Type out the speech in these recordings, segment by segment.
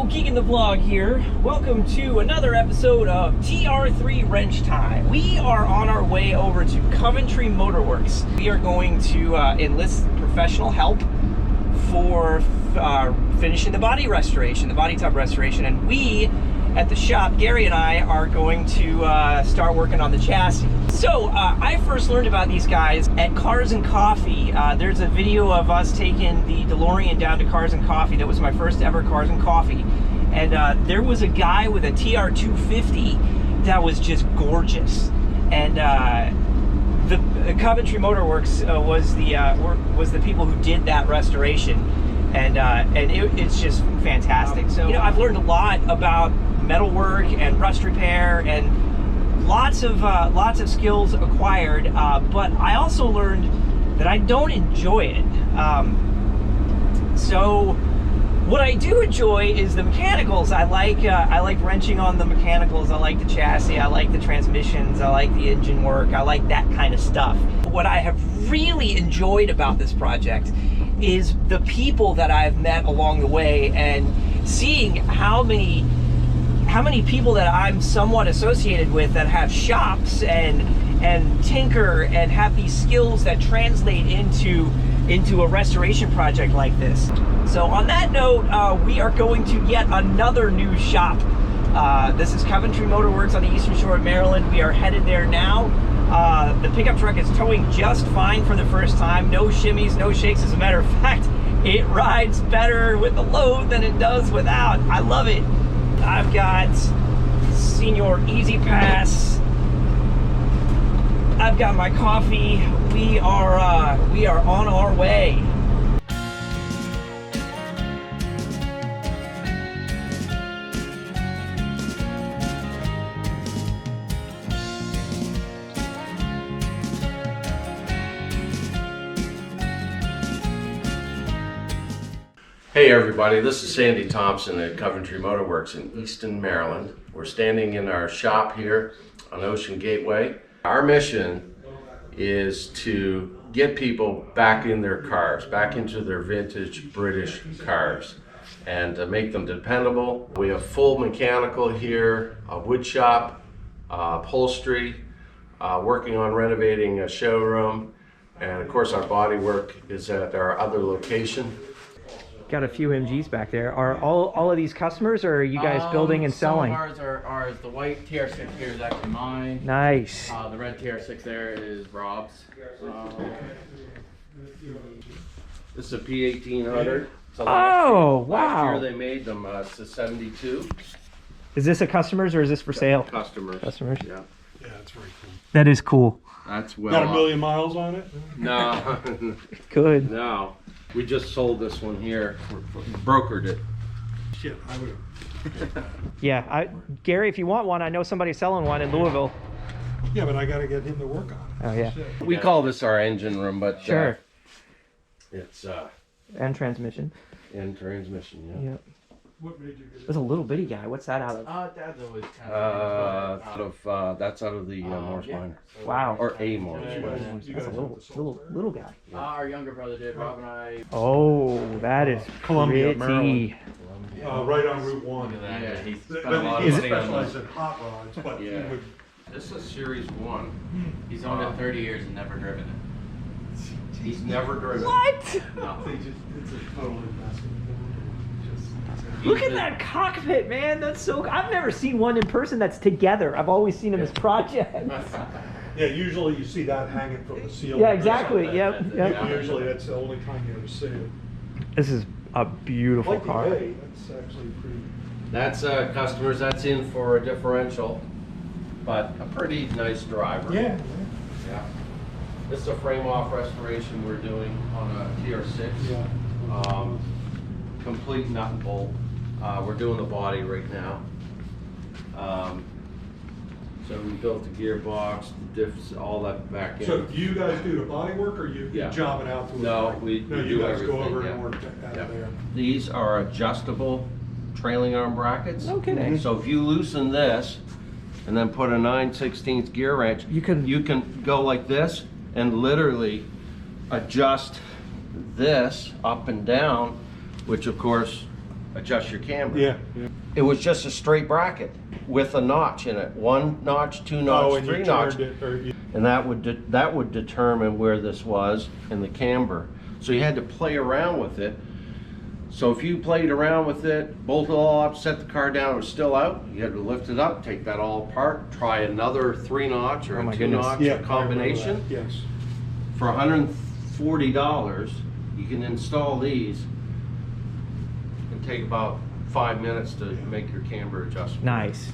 Hello, Geek in the Vlog here. Welcome to another episode of TR3 Wrench Time. We are on our way over to Coventry Motor Works. We are going to enlist professional help for finishing the body restoration, the body tub restoration, and we at the shop, Gary and I, are going to start working on the chassis. So I first learned about these guys at Cars and Coffee. There's a video of us taking the DeLorean down to Cars and Coffee. That was my first ever Cars and Coffee. And there was a guy with a TR250 that was just gorgeous. And the Coventry Motor Works was the people who did that restoration. And it's just fantastic. So, you know, I've learned a lot about metalwork and rust repair and lots of skills acquired, but I also learned that I don't enjoy it. So what I do enjoy is the mechanicals. I like wrenching on the mechanicals. I like the chassis. I like the transmissions. I like the engine work. I like that kind of stuff. What I have really enjoyed about this project is the people that I've met along the way, and seeing how many people that I'm somewhat associated with that have shops and tinker and have these skills that translate into a restoration project like this. So on that note, we are going to yet another new shop. This is Coventry Motor Works on the Eastern Shore of Maryland. We are headed there now. The pickup truck is towing just fine for the first time. No shimmies, no shakes. As a matter of fact, it rides better with the load than it does without. I love it. I've got Senior Easy Pass. I've got my coffee. We are on our way. Hey everybody, this is Sandy Thompson at Coventry Motor Works in Easton, Maryland. We're standing in our shop here on Ocean Gateway. Our mission is to get people back in their cars, back into their vintage British cars, and to make them dependable. We have full mechanical here, a wood shop, upholstery, working on renovating a showroom, and of course our body work is at our other location. Got a few MGs back there. Are all of these customers, or are you guys building and selling? Some of ours are ours. The white TR6 here is actually mine. Nice. The red TR6 there is Rob's. This is a P1800. Oh, wow. Last year they made them. It's a 72. Is this a customer's or is this for sale? Customers. Customers. Yeah. Yeah, it's very cool. That is cool. That's well. Got a million miles on it? No. Good. No. We just sold this one here. Brokered it. Shit, I would have. Yeah, Gary, if you want one, I know somebody selling one in Louisville. Yeah, but I got to get him to work on it. Oh, yeah. Shit. We call this our engine room, but Sure. it's And transmission. in transmission. Yeah. Yep. What made you get There's a little bitty guy. What's that out of? Dad's always kind of. That's out of the Morse yeah. minor, Wow. or a Morse it? minor. You That's a guys little, have the software? little guy. Our younger brother did. Rob and I. Oh, that is Columbia, pretty. Right on Route 1. Look at that. Yeah, he's But spent a lot he of money on specialized this. in hot rods, but he Yeah. would. This is Series 1. He's owned it 30 years and never driven it. He's never driven. What? No. It's a total investment. Look at that cockpit, man. That's so. I've never seen one in person that's together. I've always seen them as projects. Yeah, usually you see that hanging from the ceiling. Yeah, or exactly. something. Yep. Yep. Usually that's the only time you ever see it. This is a beautiful Like the car. A, that's actually pretty. That's customers. That's in for a differential, but a pretty nice driver. Yeah. Yeah. This is a frame-off restoration we're doing on a TR6. Yeah. Complete nut and bolt. We're doing the body right now. So we built the gearbox, the diffs, all that back in. So do you guys do the body work, or you Yeah. job it out to a No, guy? we No, you do guys go everything, over yeah. and work out Yeah. of there. These are adjustable trailing arm brackets. No kidding. So if you loosen this and then put a 9/16 gear wrench, You can go like this and literally adjust this up and down, which of course adjust your camber. Yeah. It was just a straight bracket with a notch in it. 1 notch, 2 Oh, notch, and 3 you notch. turned it, or you, And that would determine where this was in the camber. So you had to play around with it. So if you played around with it, bolt it all up, set the car down, it was still out, you had to lift it up, take that all apart, try another 3 notch or Oh my a 2 goodness. notch yeah, I remember combination. that, yes. For $140, you can install these and take about 5 minutes to make your camber adjustment. Nice.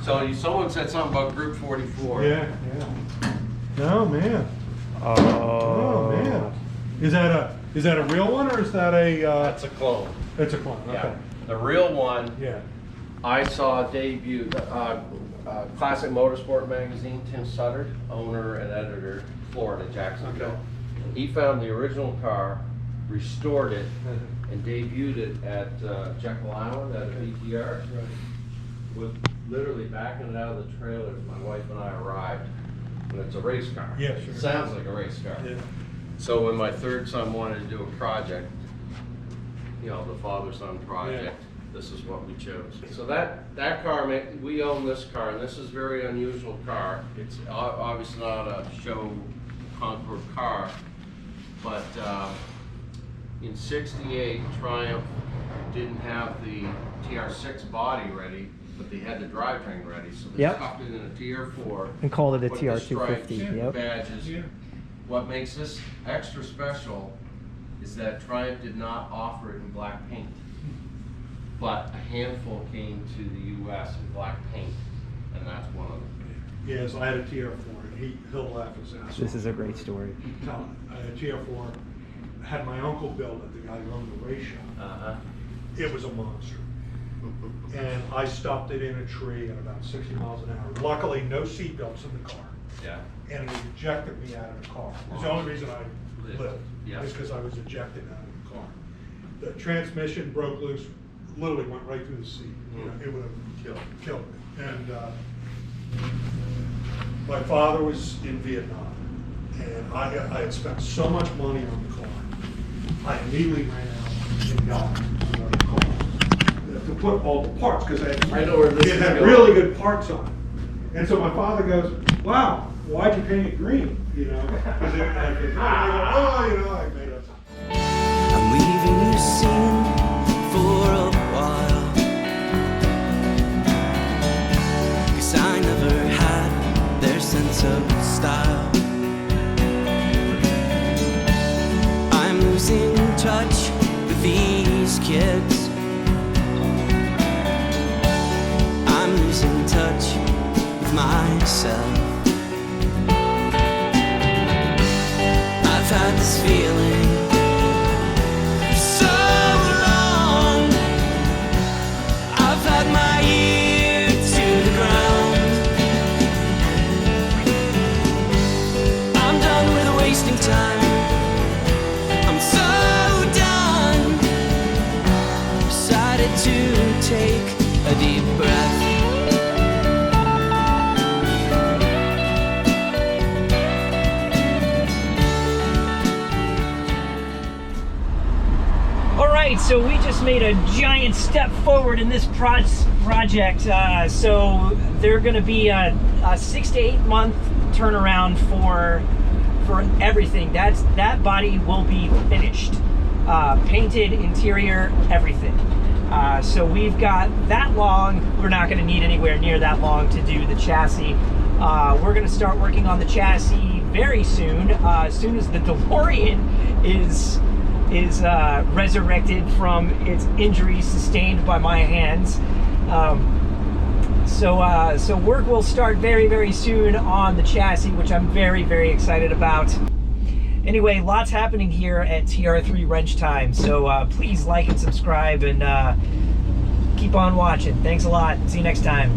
So someone said something about Group 44. Yeah. No, man. Oh, Oh, man. Is that a real one or is that a? That's a clone. It's a clone. Okay. Yeah. The real one, Yeah. I saw debut, Classic Motorsport magazine, Tim Sutter, owner and editor, Florida, Jacksonville. Okay. He found the original car, restored it, and debuted it at Jekyll Island at a BTR. Right. With literally backing it out of the trailer as my wife and I arrived. And it's a race car. Yeah, sure. It sounds like a race car. Yeah. So when my third son wanted to do a project, you know, the father-son project, this is what we chose. So that car, we own this car, and this is a very unusual car. It's obviously not a show Concord car, but in '68, Triumph didn't have the TR6 body ready, but they had the drivetrain ready, so they Yep. stuck it in a TR4. and called it a put the TR250. stripes, Yep. badges. Yeah. What makes this extra special is that Triumph did not offer it in black paint, but a handful came to the US in black paint, and that's one of them. Yes, I had a TR4 and he'll laugh his ass off. This is a great story. I had a TR4, had my uncle build it, the guy who owned the race shop. It was a monster. And I stopped it in a tree at about 60 miles an hour. Luckily, no seat belts in the car. Yeah. And it ejected me out of the car. It's the only reason I lived, Yeah. is because I was ejected out of the car. The transmission broke loose, literally went right through the seat. You know, it would have killed me. And my father was in Vietnam, and I had spent so much money on the car. I immediately ran out and got another car to put all the parts, because I know where this it is had going. really good parts on it. And so my father goes, "Wow, why'd you paint it green?" You know, because it had good. I go, "Oh, you know, I made up." I'm leaving the scene for a while, 'cause I never had their sense of style. I'm losing touch with these kids. I'm losing touch with myself. I've had this feeling so long. I've had my ear to the ground. I'm done with wasting time. I'm so done. Decided to take a deep breath. Alright, so we just made a giant step forward in this project. So they're going to be a 6 to 8 month turnaround for everything. That body will be finished, painted, interior, everything. So we've got that long. We're not going to need anywhere near that long to do the chassis. We're going to start working on the chassis very soon. As soon as the DeLorean is resurrected from its injuries sustained by my hands. So work will start very, very soon on the chassis, which I'm very, very excited about. Anyway, lots happening here at TR3 Wrench Time, so please like and subscribe and keep on watching. Thanks a lot. See you next time.